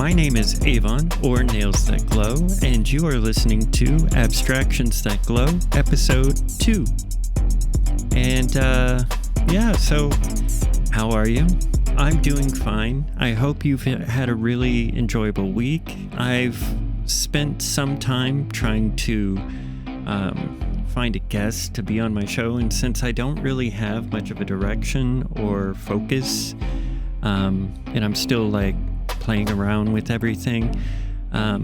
My name is Avon, or Nails That Glow, and you are listening to Abstractions That Glow, Episode 2. And, so how are you? I'm doing fine. I hope you've had a really enjoyable week. I've spent some time trying to find a guest to be on my show, and since I don't really have much of a direction or focus, and I'm still playing around with everything, I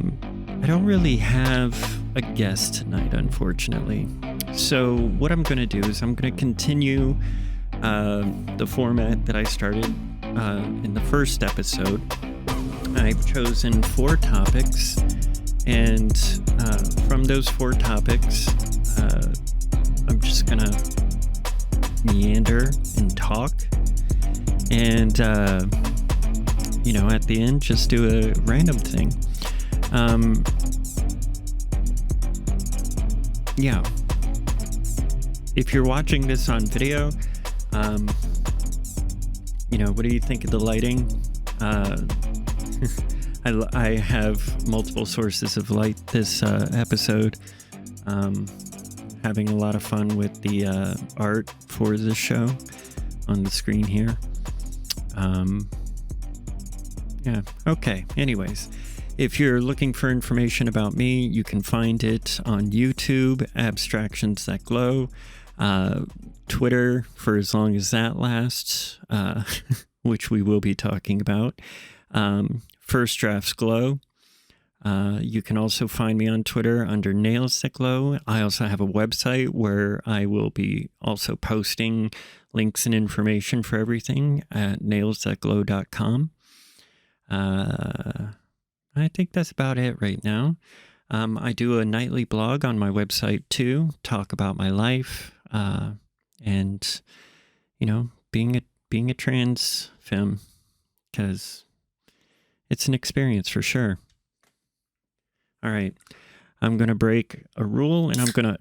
don't really have a guest tonight, unfortunately. So what I'm going to do is I'm going to continue the format that I started in the first episode. I've chosen 4 topics, and from those 4 topics, I'm just going to meander and talk, and at the end, just do a random thing. If you're watching this on video, what do you think of the lighting? I have multiple sources of light this episode. Having a lot of fun with the art for this show on the screen here. Okay. Anyways, if you're looking for information about me, you can find it on YouTube, Abstractions That Glow, Twitter for as long as that lasts, which we will be talking about, First Drafts Glow. You can also find me on Twitter under Nails That Glow. I also have a website where I will be also posting links and information for everything at nailsthatglow.com. I think that's about it right now. I do a nightly blog on my website too, talk about my life, and being a trans femme, because it's an experience for sure. All right, I'm gonna break a rule, and I'm gonna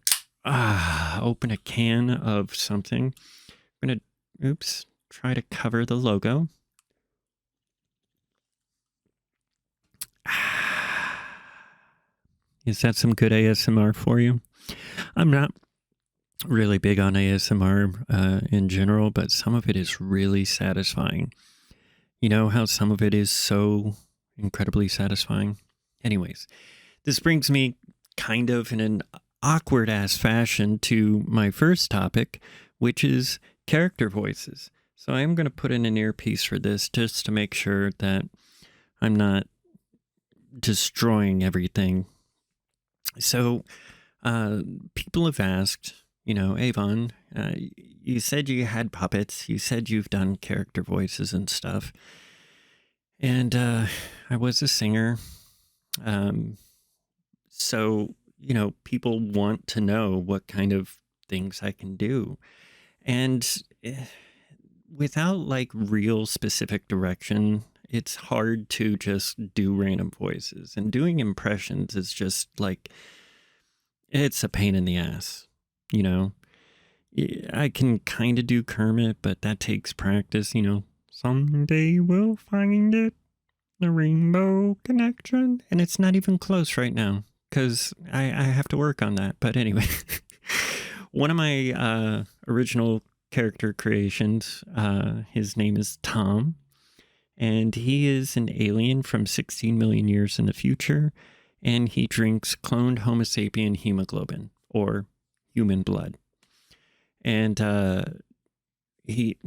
open a can of something. I'm gonna try to cover the logo. Is that some good ASMR for you? I'm not really big on ASMR in general, but some of it is really satisfying. You know how some of it is so incredibly satisfying? Anyways, this brings me kind of in an awkward-ass fashion to my first topic, which is character voices. So I am going to put in an earpiece for this just to make sure that I'm not destroying everything. So people have asked, Avon, you said you had puppets, you said you've done character voices and stuff, and I was a singer, so people want to know what kind of things I can do, and without real specific direction, it's hard to just do random voices, and doing impressions is just it's a pain in the ass, I can kind of do Kermit, but that takes practice, someday we'll find it, the rainbow connection, and it's not even close right now, because I have to work on that, but anyway, one of my original character creations, his name is Tom, and he is an alien from 16 million years in the future, and he drinks cloned Homo sapien hemoglobin, or human blood. And when he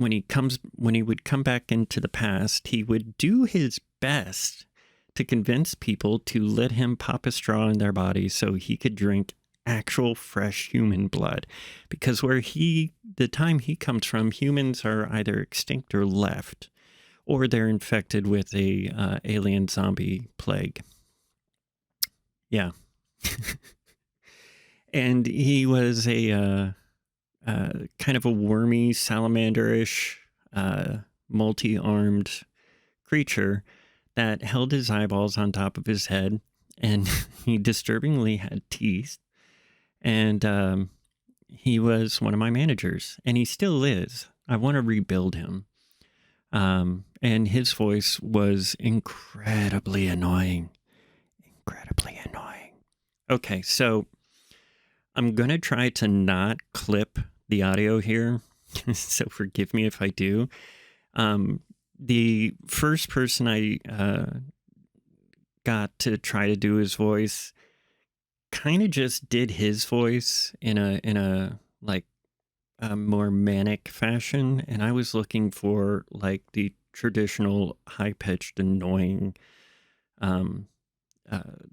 would come back into the past, he would do his best to convince people to let him pop a straw in their body so he could drink actual fresh human blood. Because the time he comes from, humans are either extinct or left, or they're infected with a alien zombie plague. Yeah. And he was a kind of a wormy, salamander-ish, multi-armed creature that held his eyeballs on top of his head, and he disturbingly had teeth. And he was one of my managers, and he still is. I want to rebuild him. And his voice was incredibly annoying. Incredibly annoying. Okay, so I'm going to try to not clip the audio here, so forgive me if I do. The first person I got to try to do his voice kind of just did his voice in a like a more manic fashion, and I was looking for like the traditional high-pitched annoying um,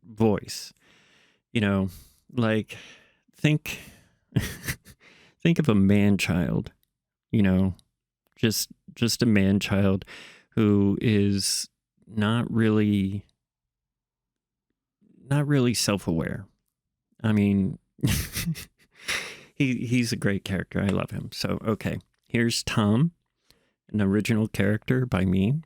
voice. You know, like think think of a man-child, you know, just a man-child who is not really self-aware. I mean, he's a great character. I love him. So, okay, here's Tom, an original character by me.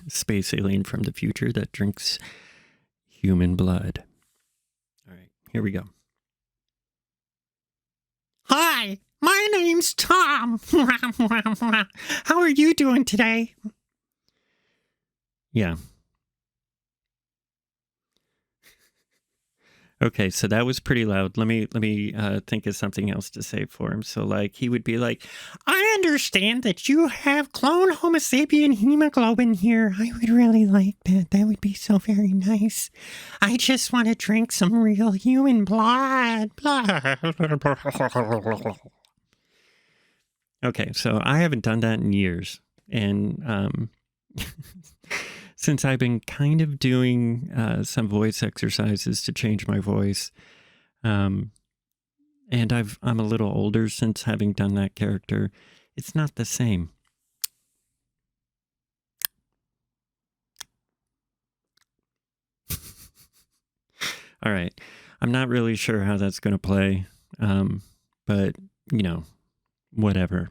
Space alien from the future that drinks human blood. All right, here we go. Hi, my name's Tom. How are you doing today? Yeah. Okay, so that was pretty loud. Let me think of something else to say for him. So like he would be like, I understand that you have clone Homo sapien hemoglobin here. I would really like that. That would be so very nice. I just want to drink some real human blood. okay, so I haven't done that in years. And since I've been kind of doing some voice exercises to change my voice, and I'm a little older since having done that character, it's not the same. All right, I'm not really sure how that's going to play, but you know, whatever.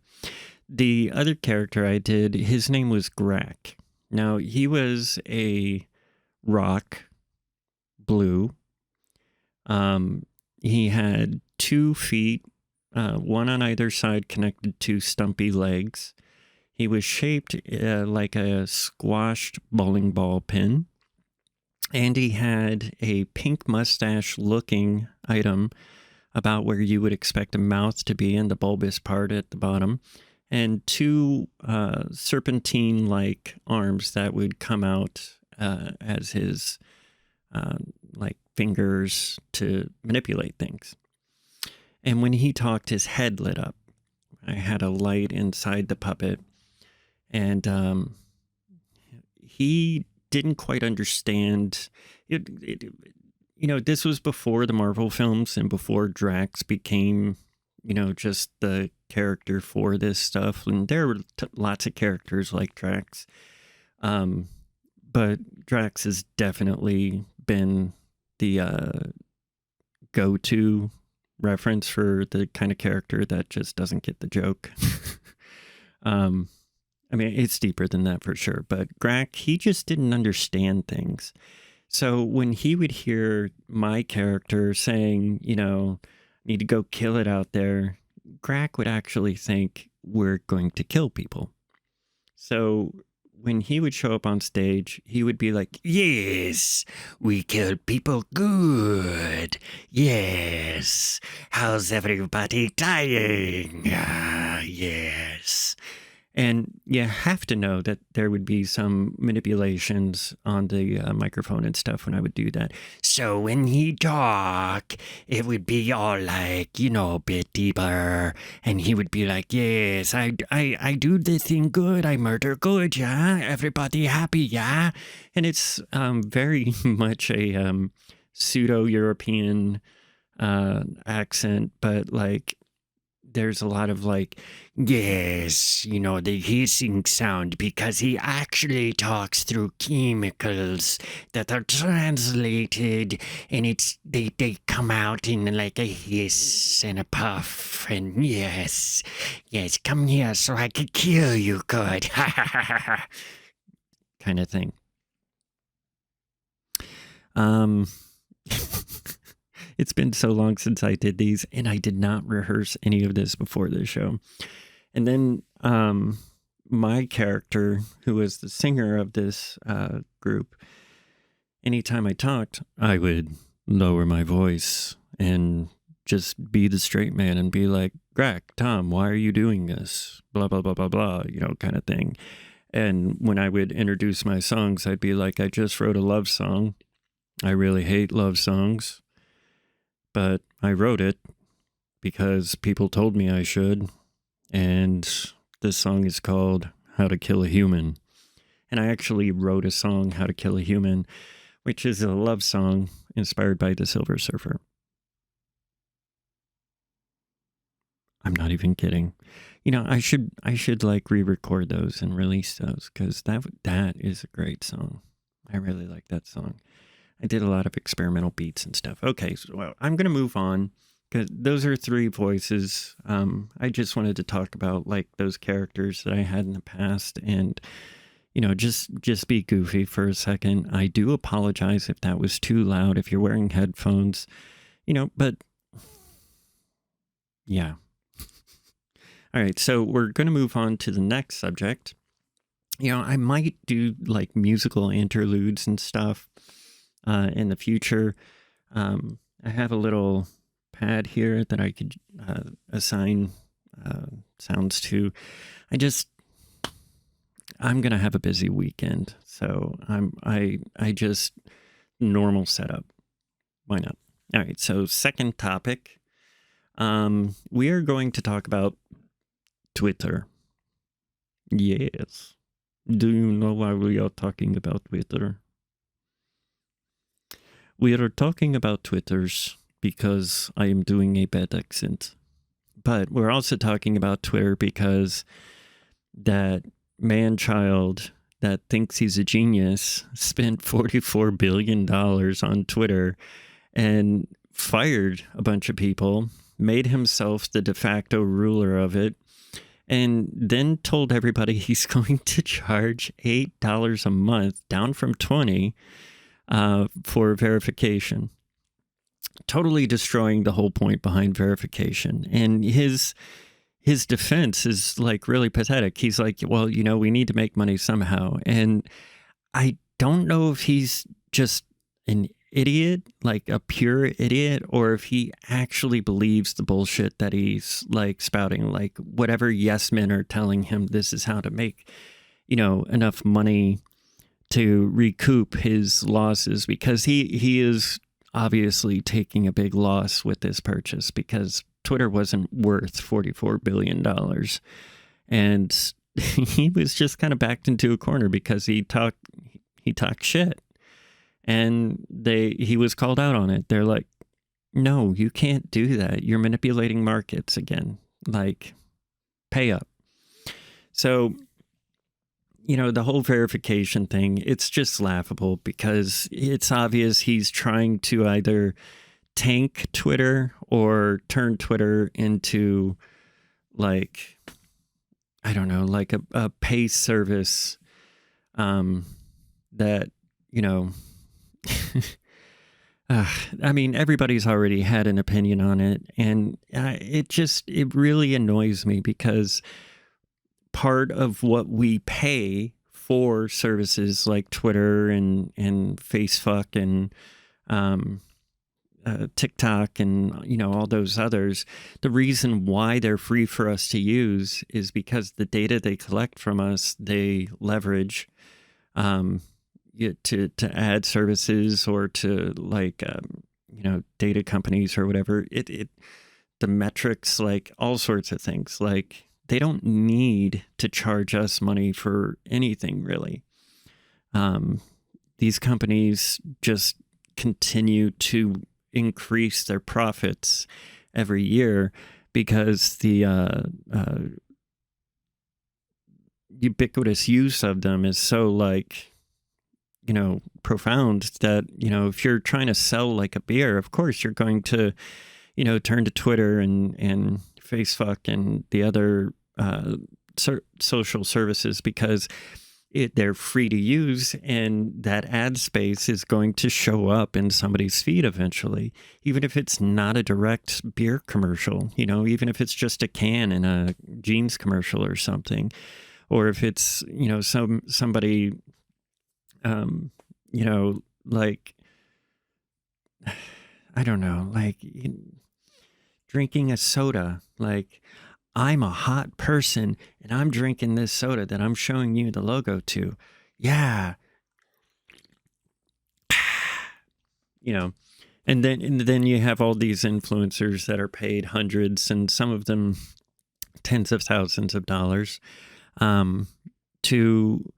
The other character I did, his name was Grak. Now, he was a rock blue. He had 2 feet, one on either side connected to stumpy legs. He was shaped like a squashed bowling ball pin. And he had a pink mustache-looking item about where you would expect a mouth to be in the bulbous part at the bottom, and 2 serpentine-like arms that would come out as his like fingers to manipulate things. And when he talked, his head lit up. I had a light inside the puppet, and he didn't quite understand it. You know, this was before the Marvel films and before Drax became, you know, just the character for this stuff. And there were lots of characters like Drax. But Drax has definitely been the go-to reference for the kind of character that just doesn't get the joke. I mean, it's deeper than that for sure. But Grak, he just didn't understand things. So when he would hear my character saying, you know, need to go kill it out there, Grak would actually think we're going to kill people. So when he would show up on stage, he would be like, yes, we kill people good. Yes. How's everybody dying? Yes. And you have to know that there would be some manipulations on the microphone and stuff when I would do that. So when he talk, it would be all like, you know, a bit deeper. And he would be like, yes, I do the thing good. I murder good, yeah? Everybody happy, yeah? And it's very much a pseudo-European accent, but like, there's a lot of like, yes, you know, the hissing sound because he actually talks through chemicals that are translated and they come out in like a hiss and a puff and yes, come here so I could kill you good. kind of thing. It's been so long since I did these, and I did not rehearse any of this before this show. And then my character, who was the singer of this group, anytime I talked, I would lower my voice and just be the straight man and be like, Greg, Tom, why are you doing this? Blah, blah, blah, blah, blah, kind of thing. And when I would introduce my songs, I'd be like, I just wrote a love song. I really hate love songs, but I wrote it because people told me I should. And this song is called How to Kill a Human. And I actually wrote a song, How to Kill a Human, which is a love song inspired by the Silver Surfer. I'm not even kidding. I should like re-record those and release those, because that is a great song. I really like that song. I did a lot of experimental beats and stuff. Okay, so I'm going to move on, because those are 3 voices. I just wanted to talk about like those characters that I had in the past, and just be goofy for a second. I do apologize if that was too loud, if you're wearing headphones, but yeah. All right, so we're going to move on to the next subject. I might do like musical interludes and stuff in the future. I have a little pad here that I could assign sounds to. I'm going to have a busy weekend, so I just normal setup. Why not? All right, so second topic. We are going to talk about Twitter. Yes. Do you know why we are talking about Twitter? We are talking about Twitters because I am doing a bad accent. But we're also talking about Twitter because that man-child that thinks he's a genius spent $44 billion on Twitter and fired a bunch of people, made himself the de facto ruler of it, and then told everybody he's going to charge $8 a month, down from $20, for verification. Totally destroying the whole point behind verification. And his defense is like really pathetic. He's like, well, we need to make money somehow. And I don't know if he's just an idiot, like a pure idiot, or if he actually believes the bullshit that he's like spouting, like whatever yes men are telling him this is how to make, enough money to recoup his losses, because he is obviously taking a big loss with this purchase, because Twitter wasn't worth $44 billion. And he was just kind of backed into a corner because he talked shit. And he was called out on it. They're like, no, you can't do that. You're manipulating markets again. Like, pay up. So, the whole verification thing, it's just laughable, because it's obvious he's trying to either tank Twitter or turn Twitter into, like, I don't know, like a pay service that, I mean, everybody's already had an opinion on it, and it really annoys me, because part of what we pay for services like Twitter and Facebook and TikTok and all those others, the reason why they're free for us to use is because the data they collect from us, they leverage to add services, or to like data companies or whatever. The metrics, like all sorts of things, like they don't need to charge us money for anything, really. These companies just continue to increase their profits every year because the ubiquitous use of them is so profound that, if you're trying to sell like a beer, of course you're going to, turn to Twitter and Facebook and the other social services, because they're free to use, and that ad space is going to show up in somebody's feed eventually, even if it's not a direct beer commercial, even if it's just a can in a jeans commercial or something, or if it's, somebody, like, I don't know, like drinking a soda, like, I'm a hot person and I'm drinking this soda that I'm showing you the logo to. Yeah. And then you have all these influencers that are paid hundreds and some of them tens of thousands of dollars to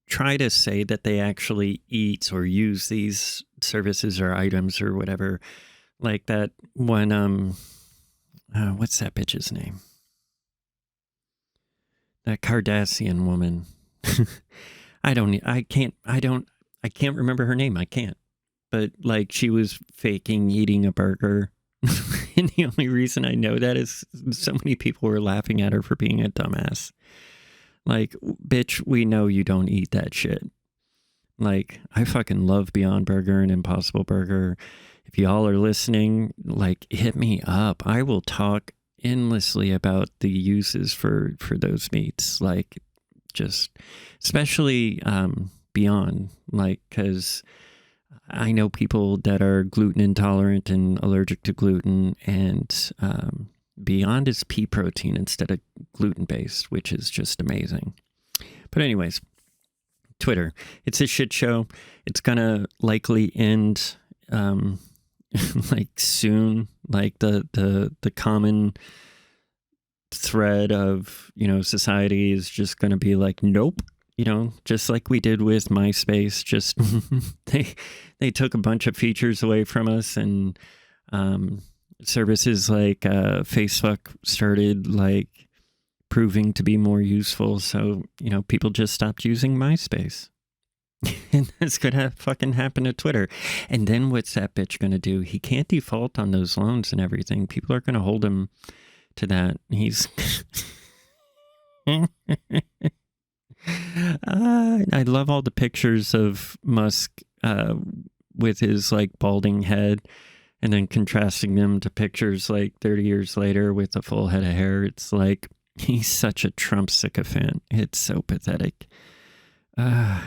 try to say that they actually eat or use these services or items or whatever. Like that one, what's that bitch's name? That Kardashian woman. I can't remember her name. I can't. But like she was faking eating a burger. And the only reason I know that is so many people were laughing at her for being a dumbass. Like, bitch, we know you don't eat that shit. Like, I fucking love Beyond Burger and Impossible Burger. If y'all are listening, like, hit me up. I will talk endlessly about the uses for those meats. Like, just, especially Beyond, like, because I know people that are gluten intolerant and allergic to gluten, and Beyond is pea protein instead of gluten-based, which is just amazing. But anyways, Twitter, it's a shit show. It's gonna likely end like soon. Like the common thread of society is just gonna be like, nope. Just like we did with MySpace. Just they took a bunch of features away from us, and services like Facebook started like proving to be more useful. So, people just stopped using MySpace. And that's going to fucking happen to Twitter. And then what's that bitch going to do? He can't default on those loans and everything. People are going to hold him to that. He's... I love all the pictures of Musk with his like balding head, and then contrasting them to pictures like 30 years later with a full head of hair. It's like, he's such a Trump sycophant. It's so pathetic.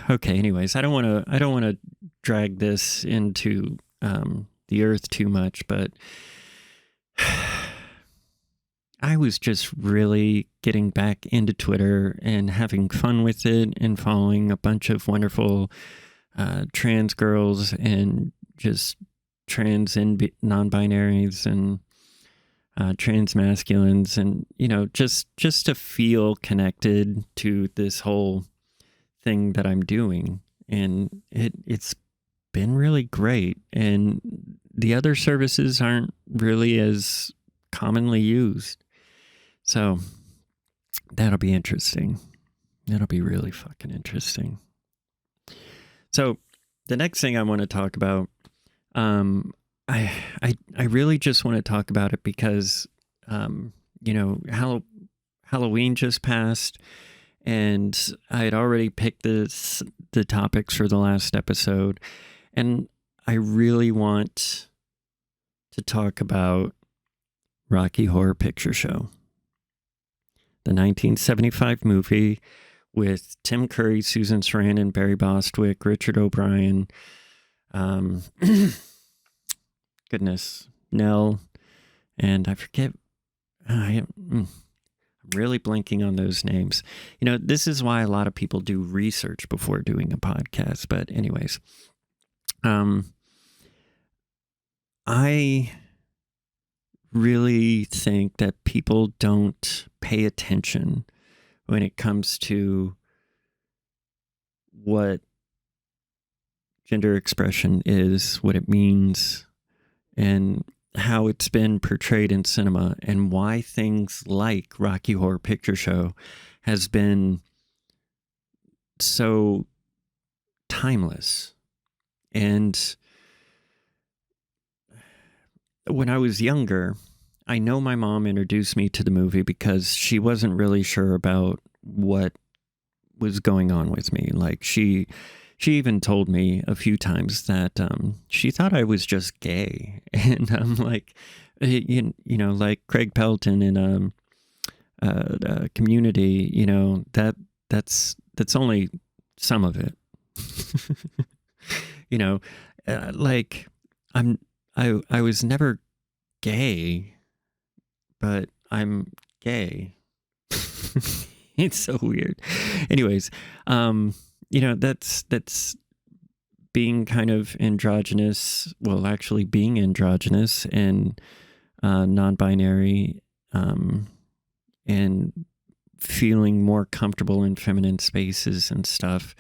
Okay. Anyways, I don't want to drag this into the earth too much, but I was just really getting back into Twitter and having fun with it and following a bunch of wonderful trans girls and just trans and non-binaries and trans masculines, and just to feel connected to this whole thing that I'm doing, and it's been really great. And the other services aren't really as commonly used, so that'll be interesting. That'll be really fucking interesting. So the next thing I want to talk about, I really just want to talk about it because, Halloween just passed, and I had already picked the topics for the last episode, and I really want to talk about Rocky Horror Picture Show, the 1975 movie with Tim Curry, Susan Sarandon, Barry Bostwick, Richard O'Brien, goodness, Nell, and I forget. I'm really blanking on those names. This is why a lot of people do research before doing a podcast. But anyways, I really think that people don't pay attention when it comes to what gender expression is, what it means, and how it's been portrayed in cinema, and why things like Rocky Horror Picture Show has been so timeless. And when I was younger, I know my mom introduced me to the movie because she wasn't really sure about what was going on with me. Like she even told me a few times that she thought I was just gay, and I'm like, like Craig Pelton in Community. That's only some of it. Like I was never gay, but I'm gay. It's so weird. Anyways, that's being kind of androgynous. Well, actually being androgynous and non-binary, and feeling more comfortable in feminine spaces and stuff.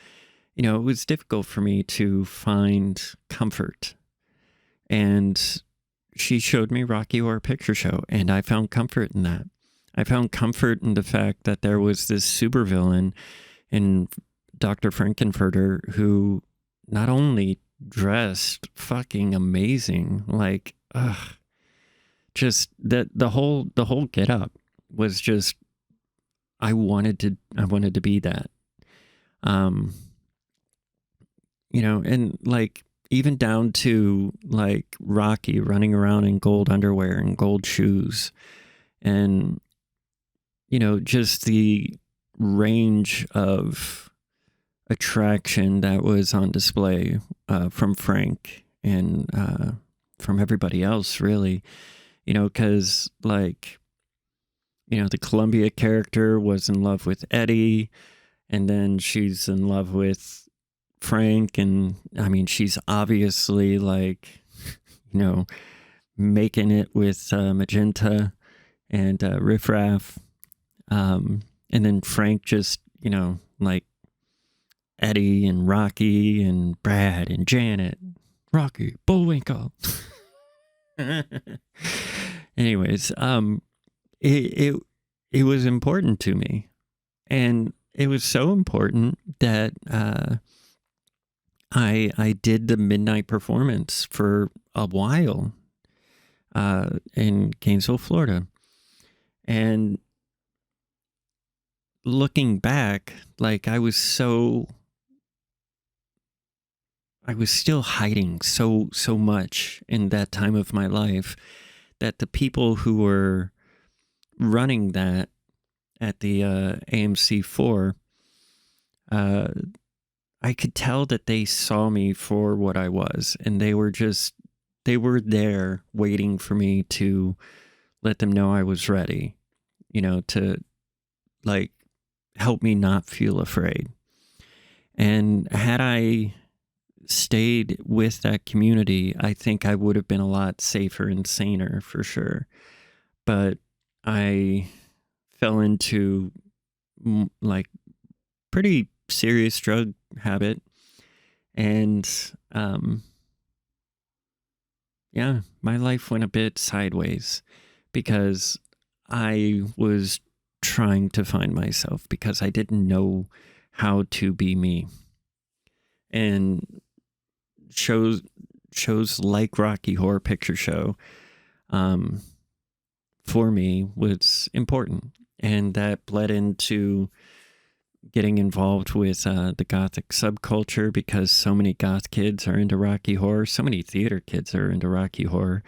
It was difficult for me to find comfort. And she showed me Rocky Horror Picture Show, and I found comfort in that. I found comfort in the fact that there was this supervillain in Dr. Frankenfurter who not only dressed fucking amazing, like, just that the whole get up was just, I wanted to be that. And like, even down to like Rocky running around in gold underwear and gold shoes, and just the range of attraction that was on display from Frank and from everybody else, really. Because like, the Columbia character was in love with Eddie, and then she's in love with Frank, and I mean, she's obviously like, making it with Magenta and Riff Raff. And then Frank just, like Eddie and Rocky and Brad and Janet, Rocky, Bullwinkle. Anyways, it was important to me, and it was so important that I did the midnight performance for a while in Gainesville, Florida. And looking back, like I was still hiding so much in that time of my life, that the people who were running that at the AMC 4, I could tell that they saw me for what I was, and they were there waiting for me to let them know I was ready, to like help me not feel afraid. And had I stayed with that community, I think I would have been a lot safer and saner for sure. But I fell into like pretty serious drug habit, and my life went a bit sideways because I was trying to find myself, because I didn't know how to be me. And shows like Rocky Horror Picture Show for me was important, and that bled into getting involved with the gothic subculture, because so many goth kids are into Rocky Horror, so many theater kids are into Rocky Horror,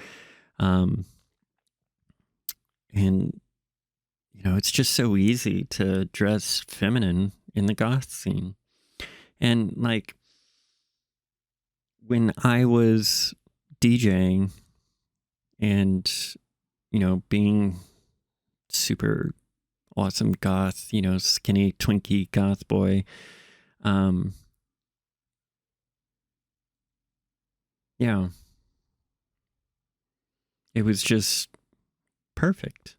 and it's just so easy to dress feminine in the goth scene. And like, when I was DJing and, being super awesome goth, skinny, twinky goth boy, it was just perfect.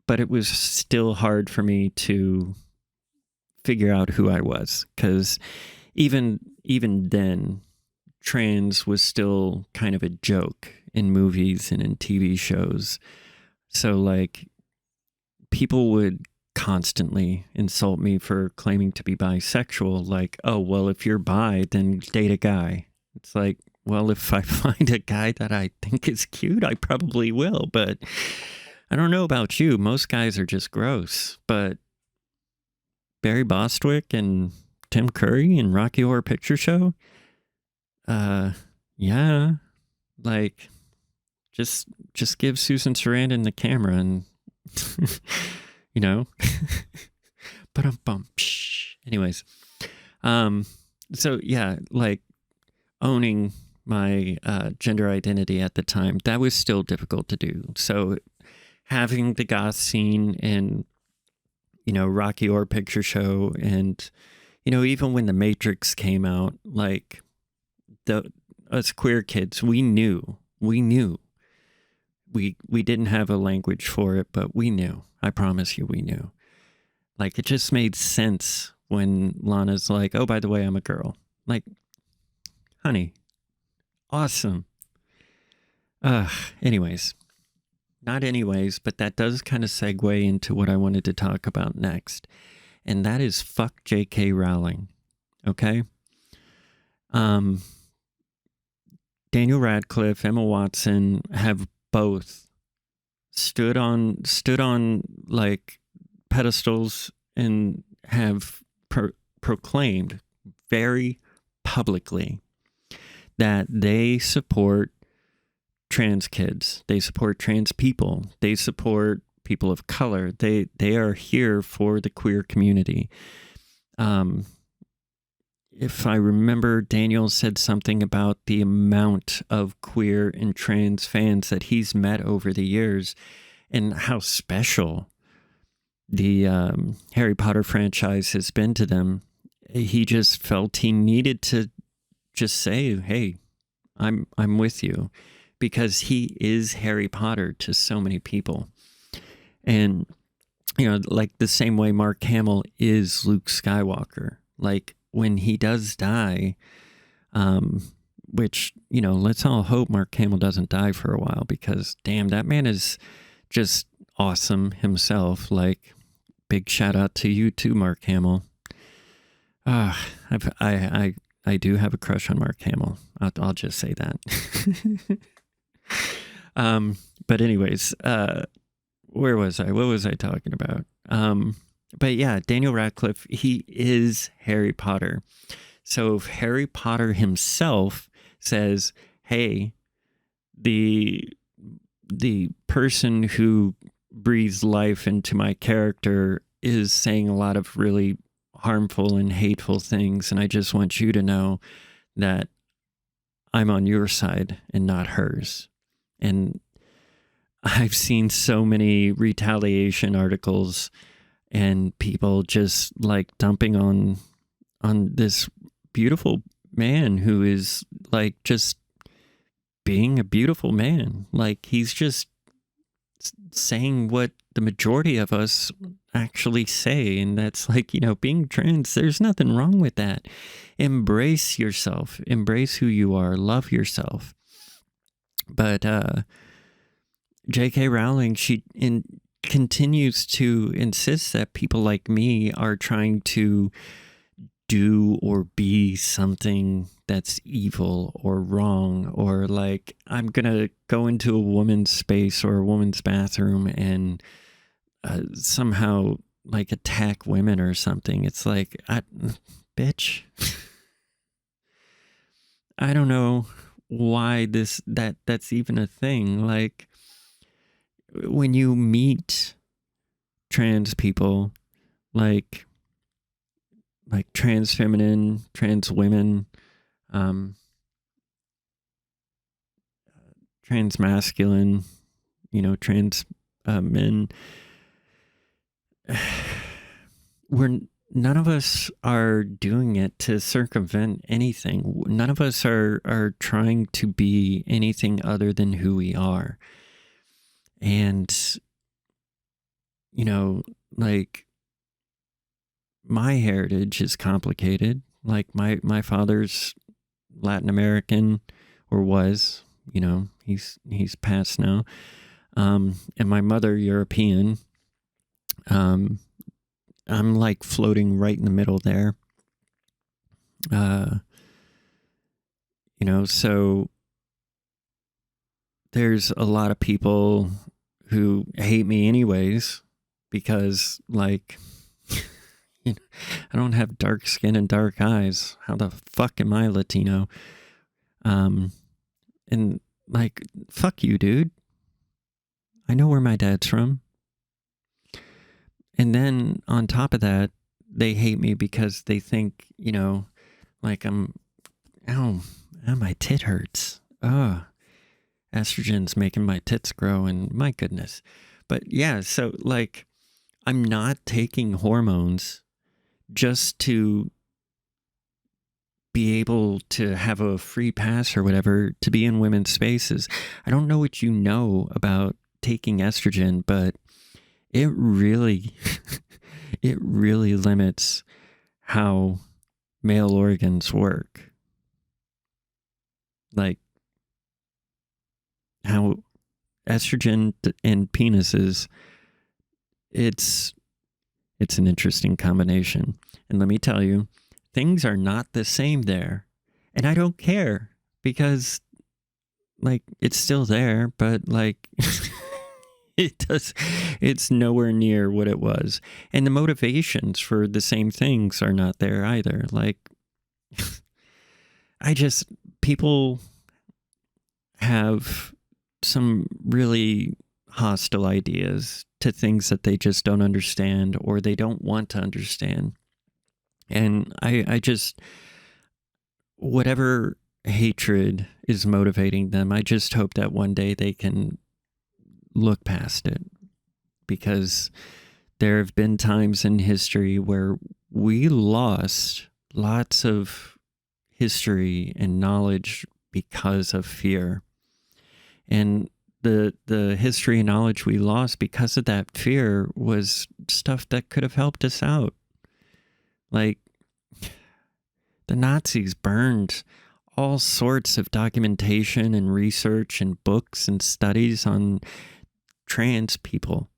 But it was still hard for me to figure out who I was, because even then, trans was still kind of a joke in movies and in TV shows. So like, people would constantly insult me for claiming to be bisexual. Like, oh, well, if you're bi, then date a guy. It's like, well, if I find a guy that I think is cute, I probably will. But I don't know about you. Most guys are just gross. But Barry Bostwick and Tim Curry in Rocky Horror Picture Show. Yeah, like just give Susan Sarandon the camera and you know. But anyways, so yeah, like owning my gender identity at the time, that was still difficult to do. So having the goth scene and, you know, Rocky Horror Picture Show, and, you know, even when The Matrix came out, like us queer kids, we knew we didn't have a language for it, but we knew. I promise you, we knew. Like, it just made sense when Lana's like, oh, by the way, I'm a girl. Like, honey, awesome. Anyways, not anyways, but that does kind of segue into what I wanted to talk about next. And that is fuck J.K. Rowling. Okay? Daniel Radcliffe, Emma Watson have both stood on like pedestals and have proclaimed very publicly that they support trans kids, they support trans people, they support people of color. They are here for the queer community. If I remember, Daniel said something about the amount of queer and trans fans that he's met over the years and how special the Harry Potter franchise has been to them. He just felt he needed to just say, hey, I'm with you, because he is Harry Potter to so many people. And, you know, like the same way Mark Hamill is Luke Skywalker. Like, when he does die, which, you know, let's all hope Mark Hamill doesn't die for a while, because damn, that man is just awesome himself. Like, big shout out to you too, Mark Hamill. I do have a crush on Mark Hamill. I'll just say that. But anyways, where was I? What was I talking about? But yeah, Daniel Radcliffe, he is Harry Potter. So if Harry Potter himself says, hey, the person who breathes life into my character is saying a lot of really harmful and hateful things, and I just want you to know that I'm on your side and not hers. And I've seen so many retaliation articles and people just like dumping on this beautiful man who is like just being a beautiful man. Like, he's just saying what the majority of us actually say, and that's like, you know, being trans, there's nothing wrong with that. Embrace yourself, embrace who you are, love yourself. But J.K. Rowling, she continues to insist that people like me are trying to do or be something that's evil or wrong, or like, I'm gonna go into a woman's space or a woman's bathroom and somehow like attack women or something. It's like, bitch, I don't know why that's even a thing. Like, when you meet trans people, like trans feminine, trans women, trans masculine, you know, trans men, none of us are doing it to circumvent anything. None of us are trying to be anything other than who we are. And, you know, like, my heritage is complicated. Like, my father's Latin American, or was, you know, he's passed now. And my mother European. I'm like floating right in the middle there. You know, so there's a lot of people who hate me anyways, because, like, I don't have dark skin and dark eyes. How the fuck am I Latino? And like, fuck you, dude. I know where my dad's from. And then on top of that, they hate me because they think, like ow, my tit hurts. Estrogen's making my tits grow, and my goodness. But yeah, so like, I'm not taking hormones just to be able to have a free pass or whatever to be in women's spaces. I don't know what you know about taking estrogen, but it really, it really limits how male organs work. Like how estrogen in penises, it's an interesting combination. And let me tell you, things are not the same there. And I don't care because, like, it's still there, but, like, it's nowhere near what it was. And the motivations for the same things are not there either. Like, people have some really hostile ideas to things that they just don't understand or they don't want to understand. And I just, whatever hatred is motivating them, I just hope that one day they can look past it, because there have been times in history where we lost lots of history and knowledge because of fear. And the history and knowledge we lost because of that fear was stuff that could have helped us out. Like, the Nazis burned all sorts of documentation and research and books and studies on trans people.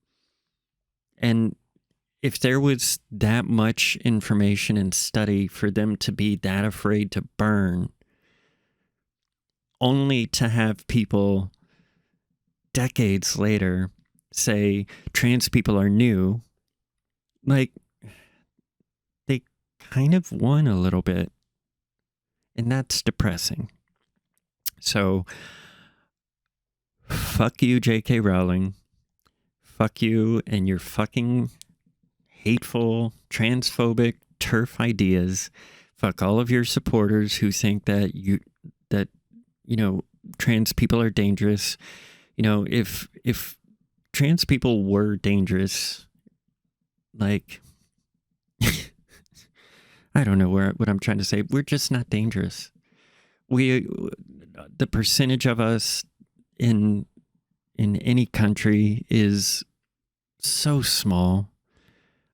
And if there was that much information and study for them to be that afraid to burn, only to have people decades later say trans people are new, like, they kind of won a little bit. And that's depressing. So, fuck you, J.K. Rowling. Fuck you and your fucking hateful, transphobic TERF ideas. Fuck all of your supporters who think that trans people are dangerous. If trans people were dangerous, like, I don't know what I'm trying to say. We're just not dangerous. The percentage of us in any country is so small,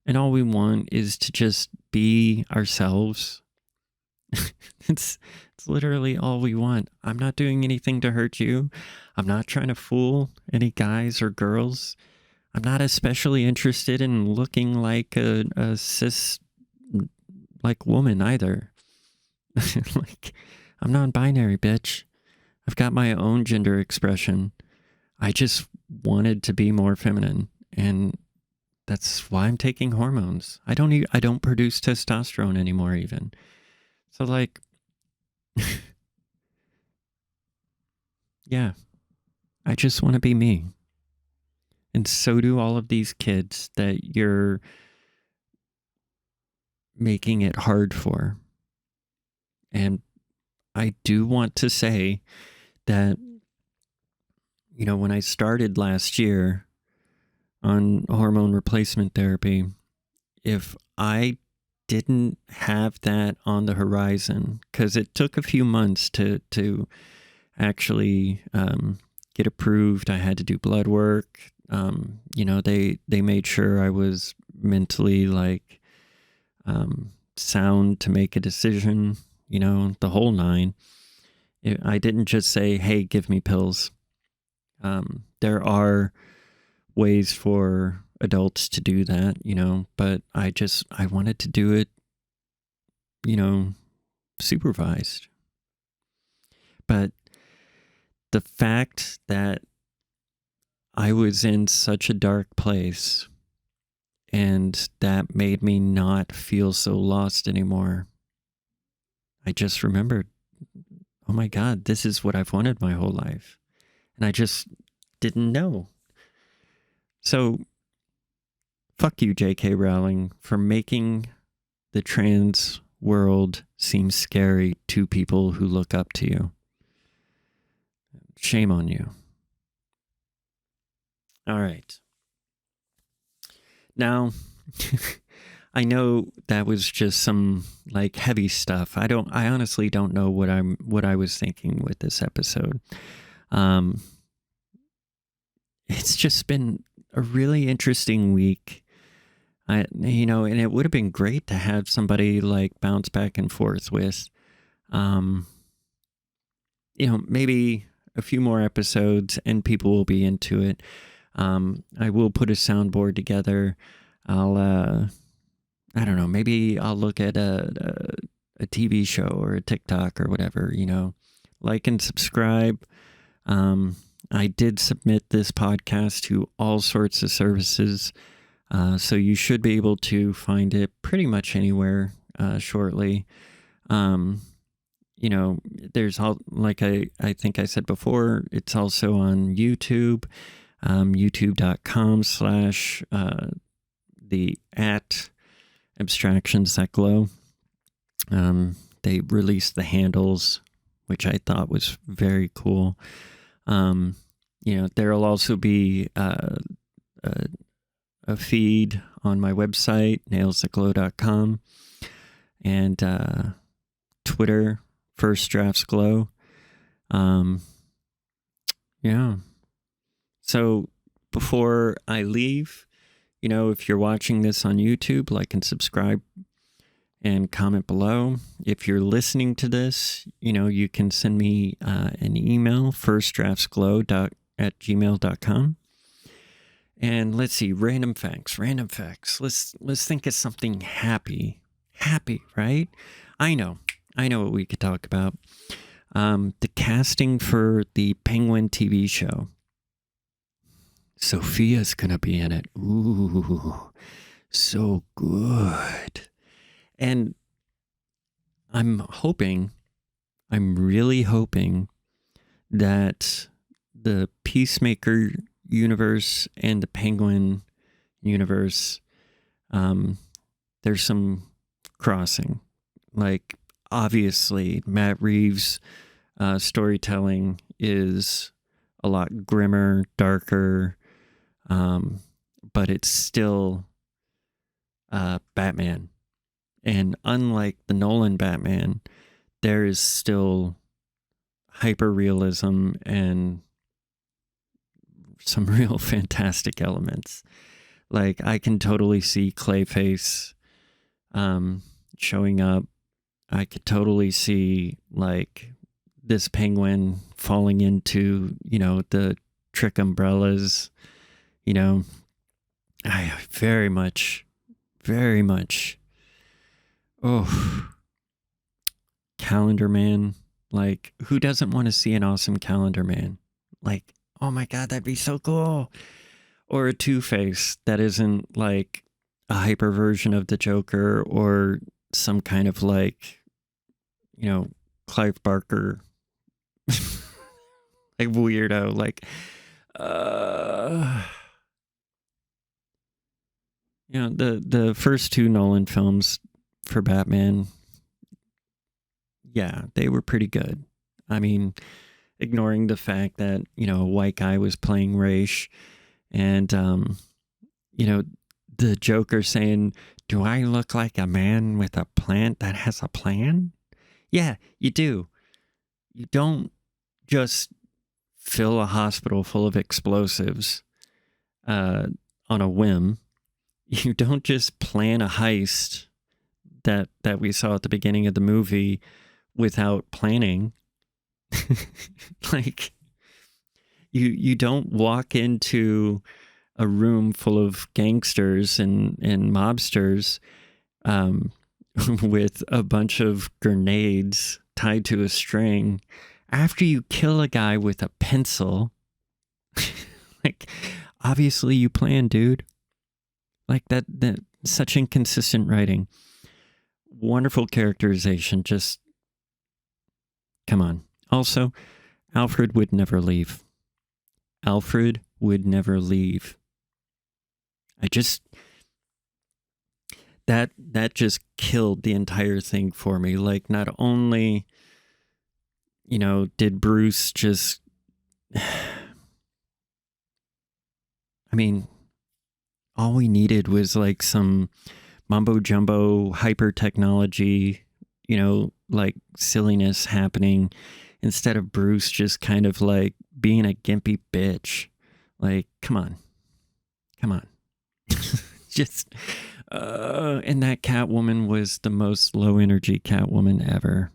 and all we want is to just be ourselves. It's literally all we want. I'm not doing anything to hurt you. I'm not trying to fool any guys or girls. I'm not especially interested in looking like a cis like woman either. Like, I'm non-binary, bitch. I've got my own gender expression. I just wanted to be more feminine, and that's why I'm taking hormones. I don't produce testosterone anymore even. So, like, yeah, I just want to be me. And so do all of these kids that you're making it hard for. And I do want to say that, when I started last year on hormone replacement therapy, if I didn't have that on the horizon, because it took a few months to actually get approved. I had to do blood work. They made sure I was mentally, like, sound to make a decision, the whole nine. I didn't just say, hey, give me pills. There are ways for adults to do that, but I wanted to do it, supervised. But the fact that I was in such a dark place And that made me not feel so lost anymore. I just remembered, oh my God, this is what I've wanted my whole life. And I just didn't know. So, fuck you, J.K. Rowling, for making the trans world seem scary to people who look up to you. Shame on you. All right. Now, I know that was just some like heavy stuff. I honestly don't know what I was thinking with this episode. It's just been a really interesting week. And it would have been great to have somebody like bounce back and forth with, maybe a few more episodes and people will be into it. I will put a soundboard together. I don't know, maybe I'll look at a TV show or a TikTok or whatever, like and subscribe. I did submit this podcast to all sorts of services. So you should be able to find it pretty much anywhere shortly. There's all, like I think I said before, it's also on YouTube, youtube.com/ the @Abstractions that glow. They released the handles, which I thought was very cool. There'll also be a feed on my website, nailsthatglow.com, and Twitter, First Drafts Glow. Yeah. So before I leave, if you're watching this on YouTube, like and subscribe and comment below. If you're listening to this, you can send me an email, firstdraftsglow@gmail.com. And let's see, random facts. Let's think of something happy, right? I know what we could talk about. The casting for the Penguin TV show. Sophia's gonna be in it. Ooh, so good. And I'm really hoping that the Peacemaker universe and the Penguin universe, there's some crossing. Like, obviously, Matt Reeves' storytelling is a lot grimmer, darker, but it's still Batman. And unlike the Nolan Batman, there is still hyper-realism and some real fantastic elements. Like, I can totally see Clayface showing up. I could totally see, like, this penguin falling into, the trick umbrellas. I very much. Oh, Calendar Man. Like, who doesn't want to see an awesome Calendar Man? Like, oh my God, that'd be so cool. Or a Two-Face that isn't like a hyper version of the Joker or some kind of like, Clive Barker like weirdo. Like, the first two Nolan films for Batman, yeah, they were pretty good. I mean, ignoring the fact that, a white guy was playing Raish and, the Joker saying, "Do I look like a man with a plant that has a plan?" Yeah, you do. You don't just fill a hospital full of explosives on a whim. You don't just plan a heist that we saw at the beginning of the movie without planning. Like, you don't walk into a room full of gangsters and mobsters with a bunch of grenades tied to a string after you kill a guy with a pencil. Like, obviously you plan, dude. Like that such inconsistent writing. Wonderful characterization. Just come on. Also, Alfred would never leave. Alfred would never leave. That just killed the entire thing for me. Like, not only, did Bruce just, I mean, all we needed was like some mumbo jumbo hyper technology, like silliness happening, instead of Bruce just kind of like being a gimpy bitch. Like, come on. Just, and that Catwoman was the most low energy Catwoman ever.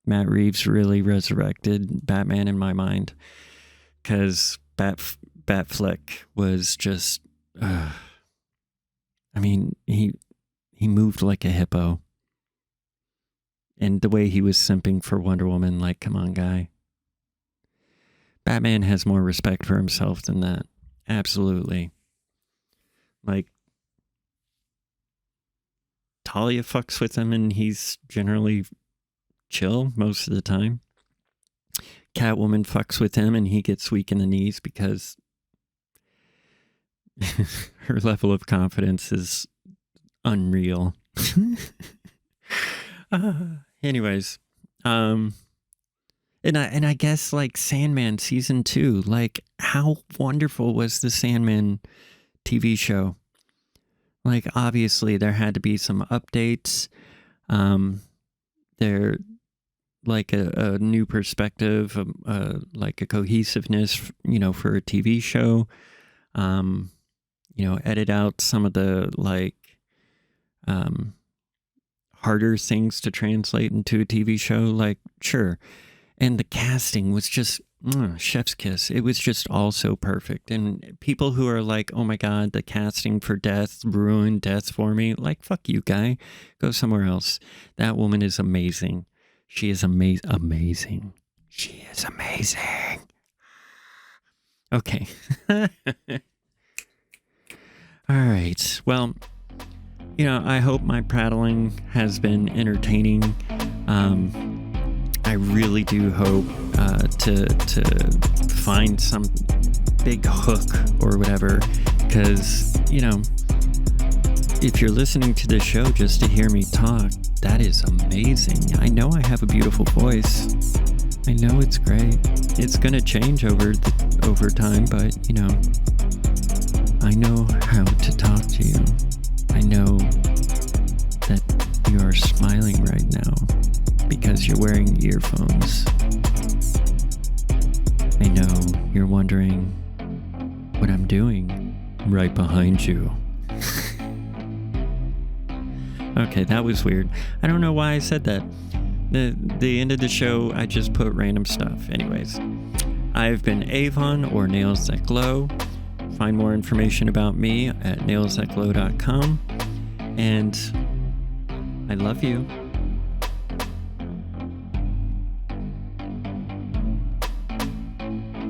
Matt Reeves really resurrected Batman in my mind, because Batfleck was just, I mean, he moved like a hippo. And the way he was simping for Wonder Woman, like, come on, guy. Batman has more respect for himself than that. Absolutely. Like, Talia fucks with him and he's generally chill most of the time. Catwoman fucks with him and he gets weak in the knees because her level of confidence is unreal. Anyways, and I guess like Sandman season 2, like how wonderful was the Sandman TV show? Like, obviously there had to be some updates. There, like a new perspective, like a cohesiveness, for a TV show. Edit out some of the like harder things to translate into a TV show. Like, sure. And the casting was just chef's kiss. It was just all so perfect. And people who are like, oh my God, the casting for Death ruined Death for me. Like, fuck you, guy. Go somewhere else. That woman is amazing. She is amazing. She is amazing. Okay. All right. Well, I hope my prattling has been entertaining. I really do hope to find some big hook or whatever, because, if you're listening to this show just to hear me talk, that is amazing. I know I have a beautiful voice. I know it's great. It's going to change over time, but, I know how to talk to you. I know that you are smiling right now because you're wearing earphones. I know you're wondering what I'm doing right behind you. Okay, that was weird. I don't know why I said that. The end of the show, I just put random stuff. Anyways, I've been Avon, or Nails That Glow. Find more information about me at nailsthatglow.com. And I love you.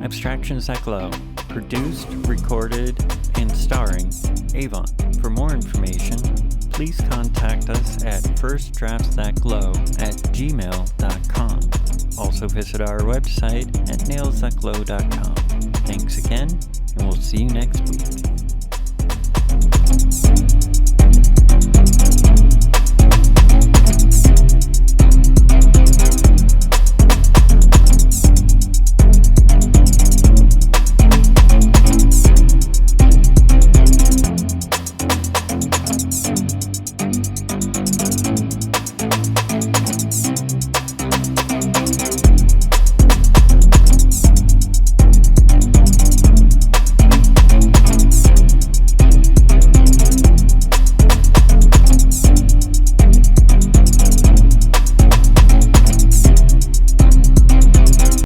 Abstractions That Glow. Produced, recorded, and starring Avon. For more information, please contact us at firstdraftsthatglow@gmail.com. Also visit our website at nailsthatglow.com. Thanks again, and we'll see you next week.